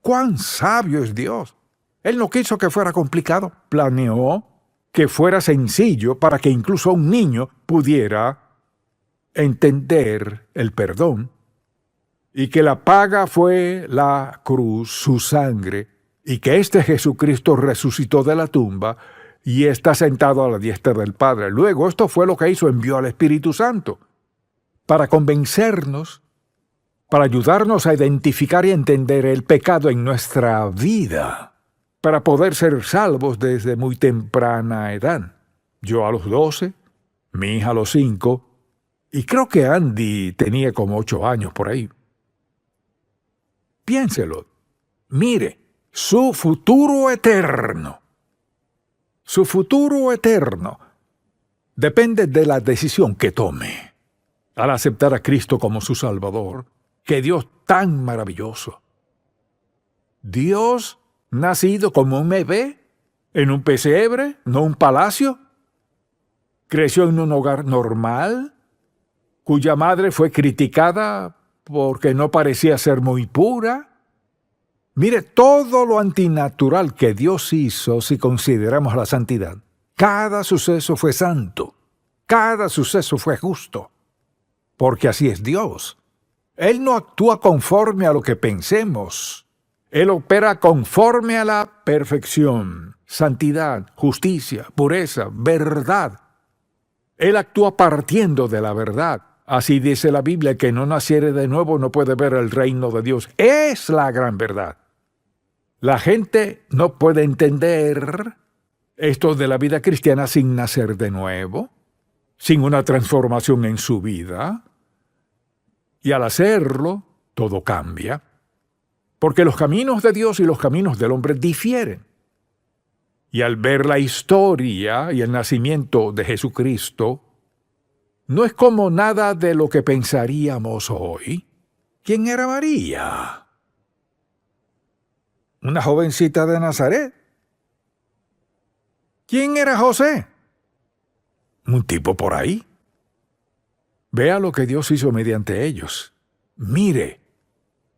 ¡Cuán sabio es Dios! Él no quiso que fuera complicado. Planeó que fuera sencillo para que incluso un niño pudiera entender el perdón y que la paga fue la cruz, su sangre, y que este Jesucristo resucitó de la tumba y está sentado a la diestra del Padre. Luego, esto fue lo que hizo, envió al Espíritu Santo para convencernos, para ayudarnos a identificar y entender el pecado en nuestra vida, para poder ser salvos desde muy temprana edad. Yo a los 12, mi hija a los 5, y creo que Andy tenía como 8 años por ahí. Piénselo. Mire, su futuro eterno depende de la decisión que tome al aceptar a Cristo como su Salvador. ¡Qué Dios tan maravilloso! Dios nacido como un bebé, en un pesebre, no un palacio. Creció en un hogar normal, cuya madre fue criticada porque no parecía ser muy pura. Mire todo lo antinatural que Dios hizo si consideramos la santidad. Cada suceso fue santo, cada suceso fue justo, porque así es Dios. Él no actúa conforme a lo que pensemos. Él opera conforme a la perfección, santidad, justicia, pureza, verdad. Él actúa partiendo de la verdad. Así dice la Biblia, que no naciere de nuevo no puede ver el reino de Dios. Es la gran verdad. La gente no puede entender esto de la vida cristiana sin nacer de nuevo, sin una transformación en su vida. Y al hacerlo, todo cambia. Porque los caminos de Dios y los caminos del hombre difieren. Y al ver la historia y el nacimiento de Jesucristo, no es como nada de lo que pensaríamos hoy. ¿Quién era María? Una jovencita de Nazaret. ¿Quién era José? Un tipo por ahí. Vea lo que Dios hizo mediante ellos. Mire,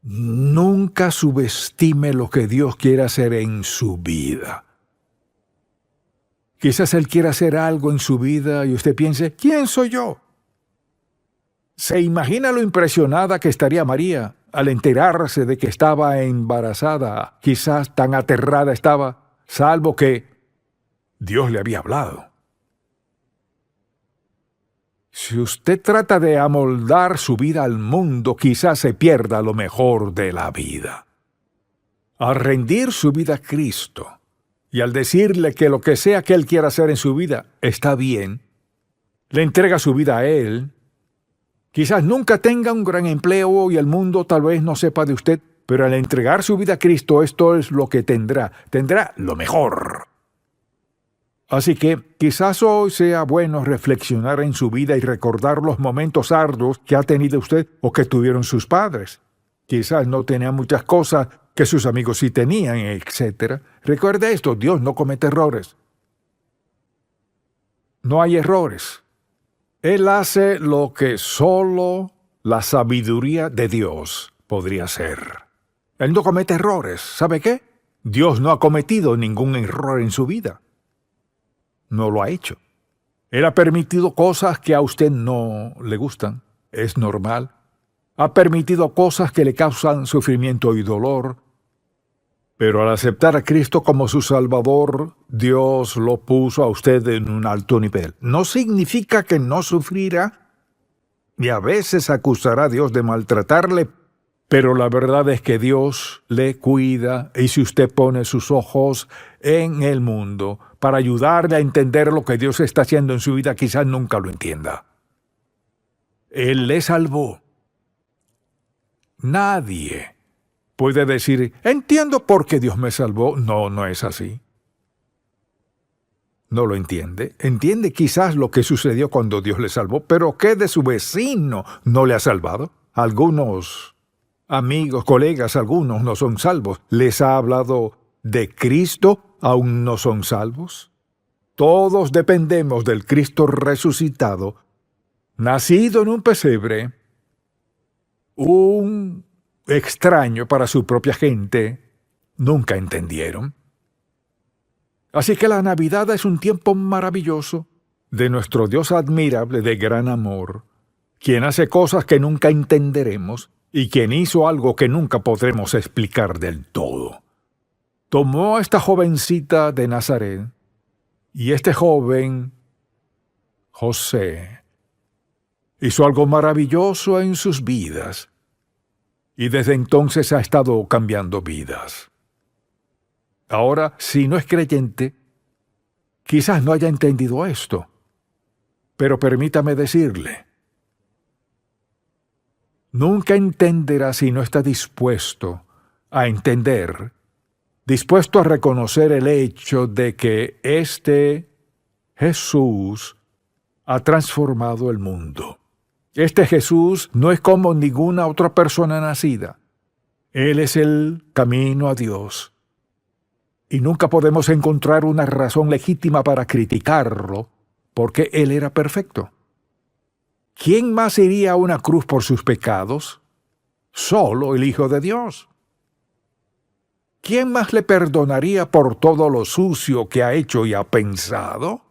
nunca subestime lo que Dios quiere hacer en su vida. Quizás Él quiera hacer algo en su vida y usted piense, ¿quién soy yo? ¿Se imagina lo impresionada que estaría María al enterarse de que estaba embarazada? Quizás tan aterrada estaba, salvo que Dios le había hablado. Si usted trata de amoldar su vida al mundo, quizás se pierda lo mejor de la vida. Al rendir su vida a Cristo y al decirle que lo que sea que Él quiera hacer en su vida está bien, le entrega su vida a Él. Quizás nunca tenga un gran empleo y el mundo tal vez no sepa de usted, pero al entregar su vida a Cristo, esto es lo que tendrá. Tendrá lo mejor. Así que quizás hoy sea bueno reflexionar en su vida y recordar los momentos arduos que ha tenido usted o que tuvieron sus padres. Quizás no tenía muchas cosas que sus amigos sí tenían, etc. Recuerde esto, Dios no comete errores. No hay errores. Él hace lo que solo la sabiduría de Dios podría hacer. Él no comete errores. ¿Sabe qué? Dios no ha cometido ningún error en su vida. No lo ha hecho. Él ha permitido cosas que a usted no le gustan. Es normal. Ha permitido cosas que le causan sufrimiento y dolor. Pero al aceptar a Cristo como su Salvador, Dios lo puso a usted en un alto nivel. No significa que no sufrirá, y a veces acusará a Dios de maltratarle, pero la verdad es que Dios le cuida, y si usted pone sus ojos en el mundo para ayudarle a entender lo que Dios está haciendo en su vida, quizás nunca lo entienda. Él le salvó. Nadie puede decir, entiendo por qué Dios me salvó. No, no es así. No lo entiende. Entiende quizás lo que sucedió cuando Dios le salvó, pero ¿qué de su vecino no le ha salvado? Algunos amigos, colegas, algunos no son salvos. ¿Les ha hablado de Cristo? ¿Aún no son salvos? Todos dependemos del Cristo resucitado, nacido en un pesebre, un extraño para su propia gente. Nunca entendieron. Así que la Navidad es un tiempo maravilloso de nuestro Dios admirable de gran amor, quien hace cosas que nunca entenderemos y quien hizo algo que nunca podremos explicar del todo. Tomó a esta jovencita de Nazaret y este joven, José, hizo algo maravilloso en sus vidas y desde entonces ha estado cambiando vidas. Ahora, si no es creyente, quizás no haya entendido esto, pero permítame decirle, nunca entenderá si no está dispuesto a entender, dispuesto a reconocer el hecho de que este Jesús ha transformado el mundo. Este Jesús no es como ninguna otra persona nacida. Él es el camino a Dios. Y nunca podemos encontrar una razón legítima para criticarlo, porque Él era perfecto. ¿Quién más iría a una cruz por sus pecados? Solo el Hijo de Dios. ¿Quién más le perdonaría por todo lo sucio que ha hecho y ha pensado?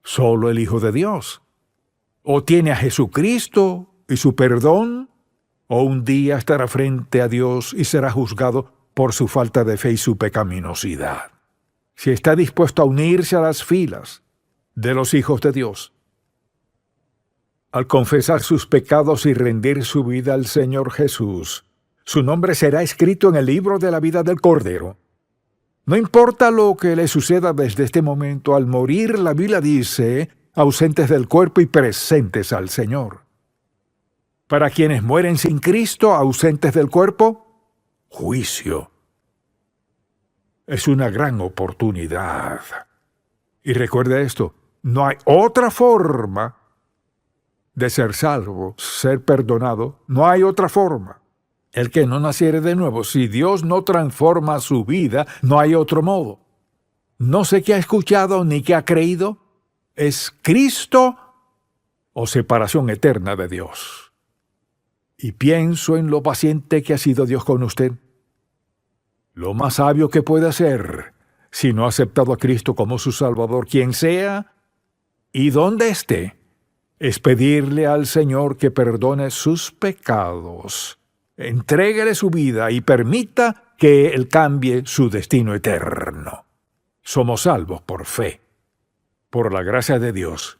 Solo el Hijo de Dios. O tiene a Jesucristo y su perdón, o un día estará frente a Dios y será juzgado por su falta de fe y su pecaminosidad. Si está dispuesto a unirse a las filas de los hijos de Dios, al confesar sus pecados y rendir su vida al Señor Jesús, su nombre será escrito en el libro de la vida del Cordero. No importa lo que le suceda desde este momento, al morir, la Biblia dice, ausentes del cuerpo y presentes al Señor. Para quienes mueren sin Cristo, ausentes del cuerpo, juicio. Es una gran oportunidad. Y recuerde esto, no hay otra forma de ser salvo, ser perdonado. No hay otra forma. El que no naciere de nuevo, si Dios no transforma su vida, no hay otro modo. No sé qué ha escuchado ni qué ha creído. ¿Es Cristo o separación eterna de Dios? Y pienso en lo paciente que ha sido Dios con usted. Lo más sabio que puede hacer, si no ha aceptado a Cristo como su Salvador, quien sea y donde esté, es pedirle al Señor que perdone sus pecados, entréguele su vida y permita que Él cambie su destino eterno. Somos salvos por fe, por la gracia de Dios.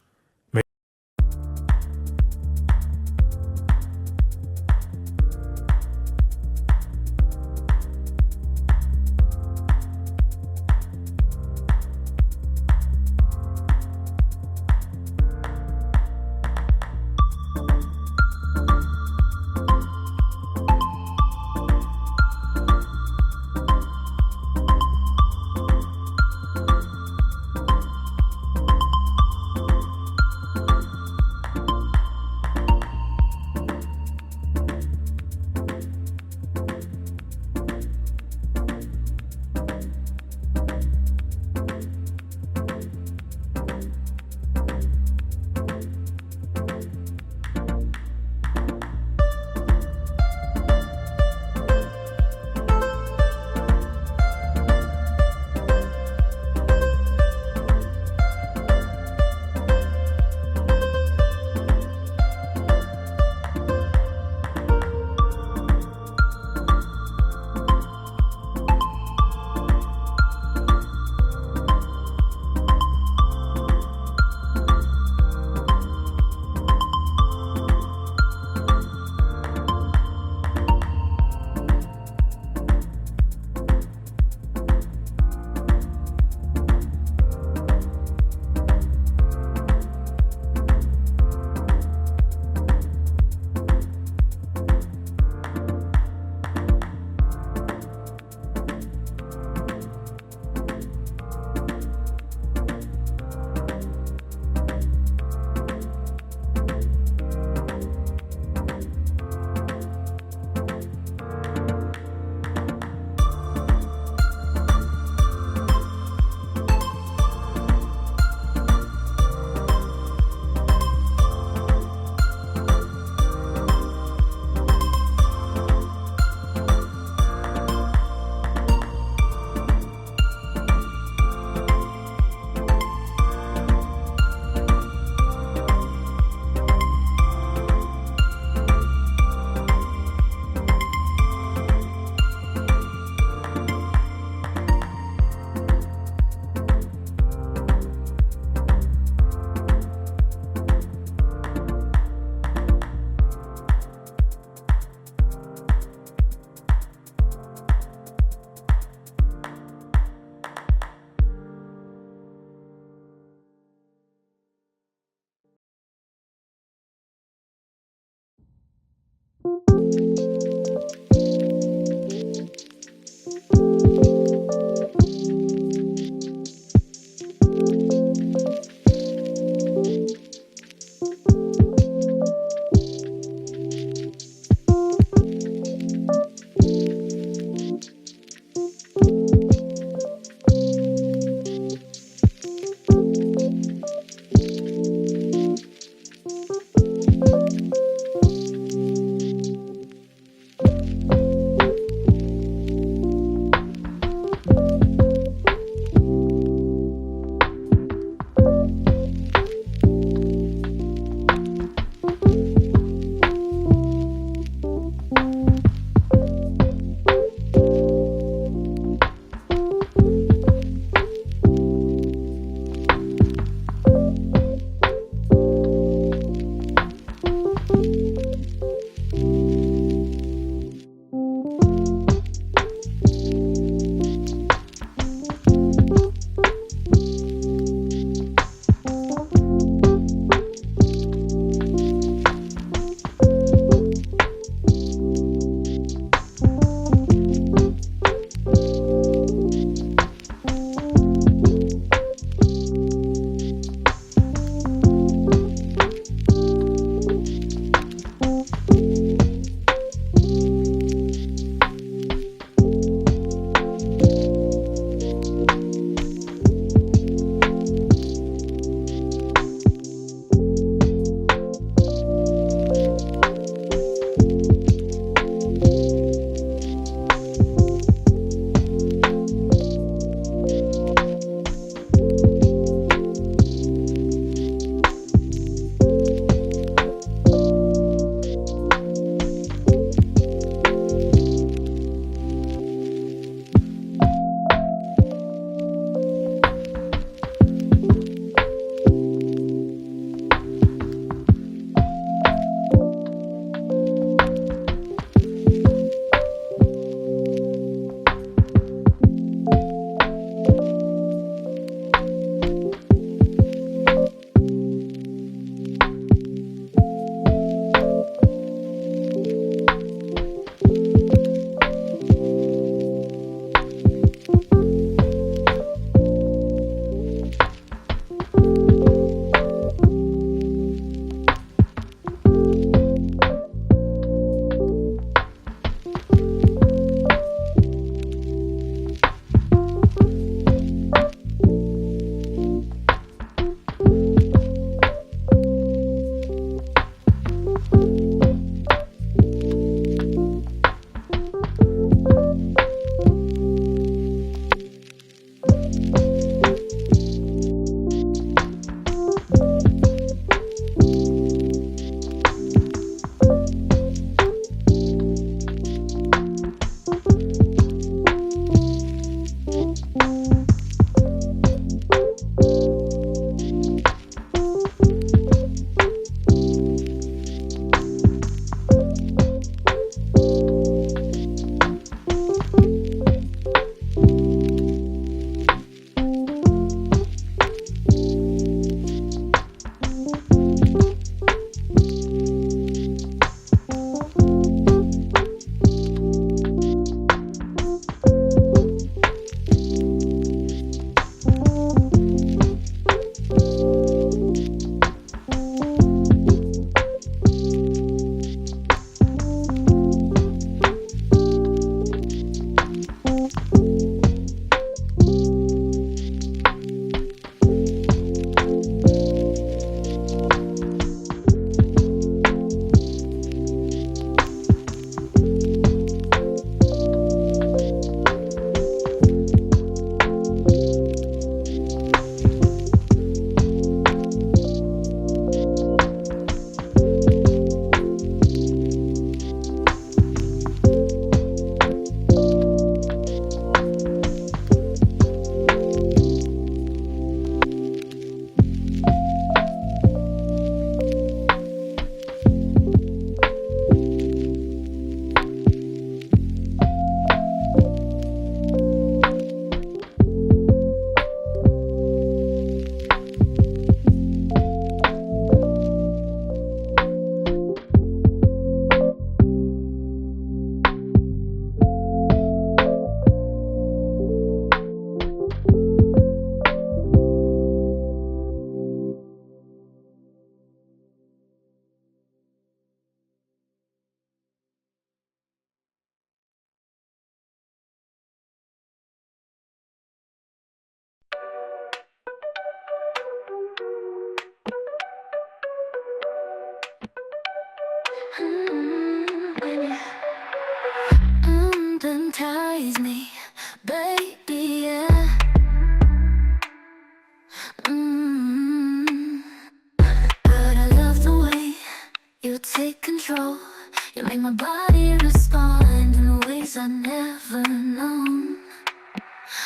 make my body respond in ways I've never known.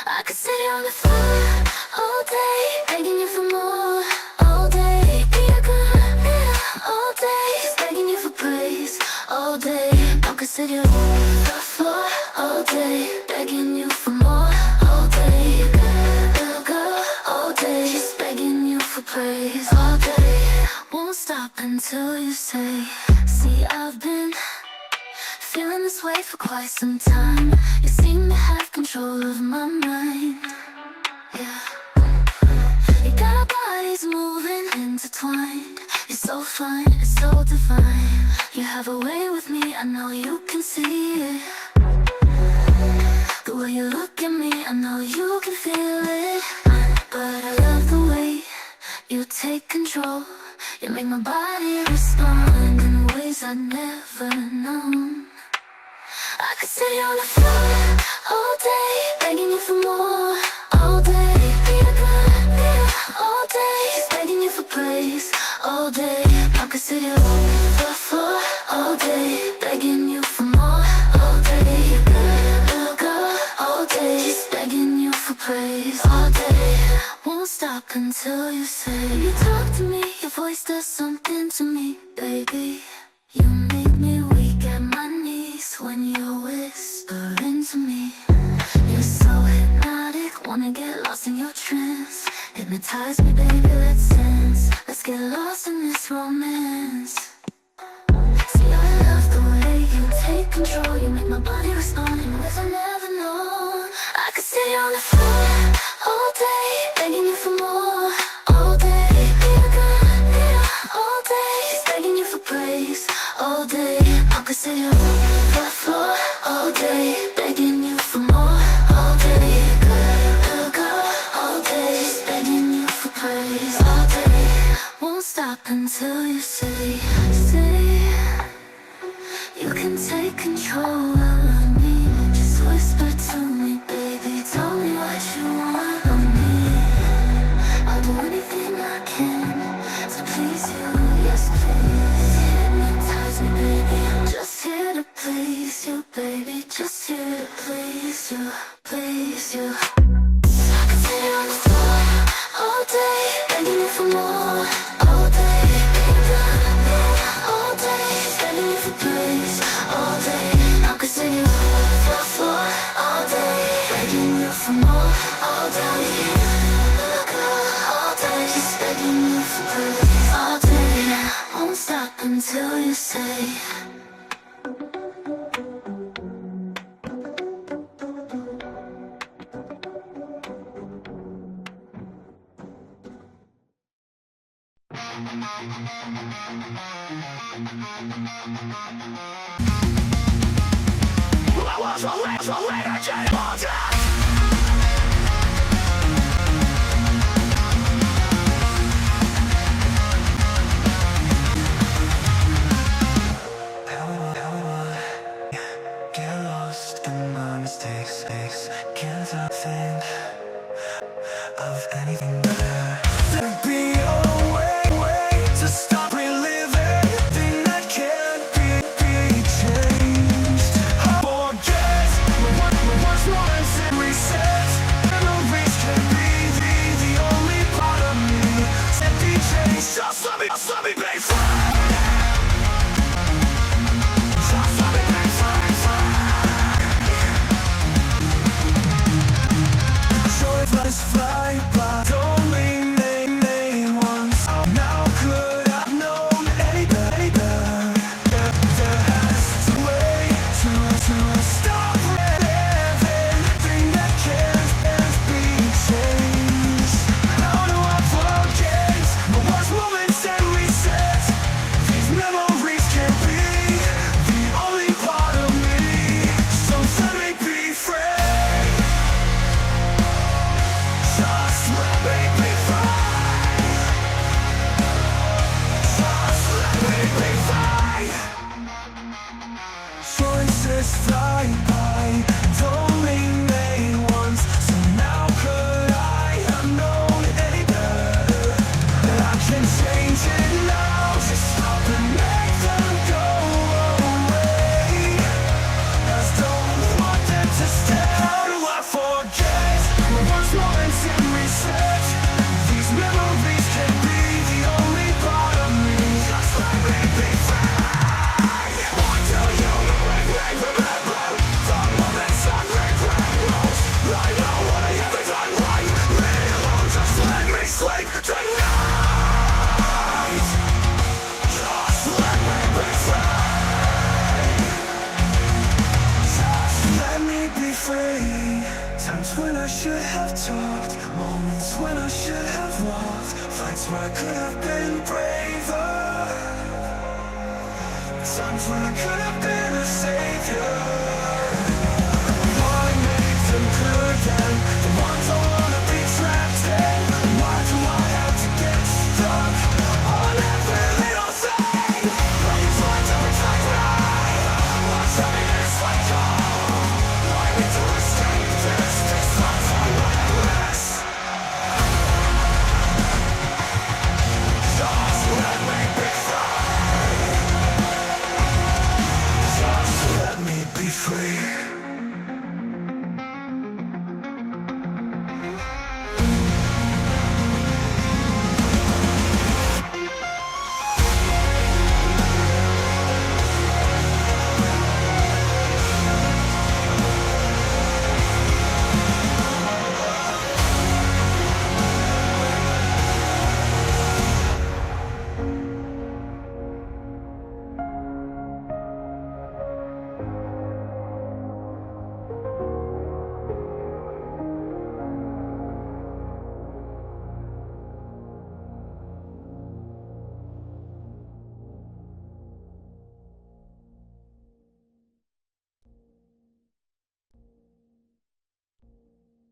I could sit here on the floor all day, begging you for more. All day, be a good man. All day, begging you for praise. All day, I could sit here on the floor all day, begging you for more. All day, good girl. All day, just begging you for praise. All day, won't stop until you say. See, I've been feeling this way for quite some time. You seem to have control of my mind. Yeah. You got our bodies moving, intertwined. You're so fine, it's so divine. You have a way with me, I know you can see it. The way you look at me, I know you can feel it. But I love the way you take control. You make my body respond in ways I've never known. I could sit here on the floor all day, begging you for more. All day, be a good girl. All day, begging you for praise. All day, I could sit here on the floor all day, begging you for more. All day, good girl. All day, just begging you for praise. All day, won't stop until you say. You talk to me, your voice does something to me, baby. You make me weak at my knees when you're whispering to me. You're so hypnotic, wanna get lost in your trance. Hypnotize me, baby, let's dance. Let's get lost in this romance. See, I love the way you take control. You make my body respond in ways I never know. I could sit here on the floor all day, begging you for more. All day, be a good girl. All day, begging you for praise. All day, I could sit here on the floor all day, begging you for more. All day, good girl. All day, begging you for praise. All day, won't stop until you say, you can take control of me. Just whisper to me, baby. Tell me what you want of me. I'll do anything I can to please you, yes please. Hypnotize me, baby. I'm just here to please you, baby. Just here to please you, please you. I can sit here on the floor all day, begging you for more. All day, all day, begging you for praise. All day, I can sit here on the floor all day, begging you for more. All day, all day, just begging you for praise. All day, won't stop until you say. Get lost in my mistakes. Can't think of anything better. There'd be a way to stop reliving thing that can't be changed. Forget what's once and reset. Memories can be the only part of me that be changed. Just let me be free. Just let me be free. Joyless fly by, don't name once. Now could I've known any better? There has to way to stop living thing that can't be changed. How do I forget my worst moments and reset? These memories can't be the only part of me. So let me be free. Just let me be free. Just let me be free. Choices fly by, don't mean once. So now could I have known any better? That I can change it now. Just stop and make them go away. Times when I could have been braver, times when I could have been a savior.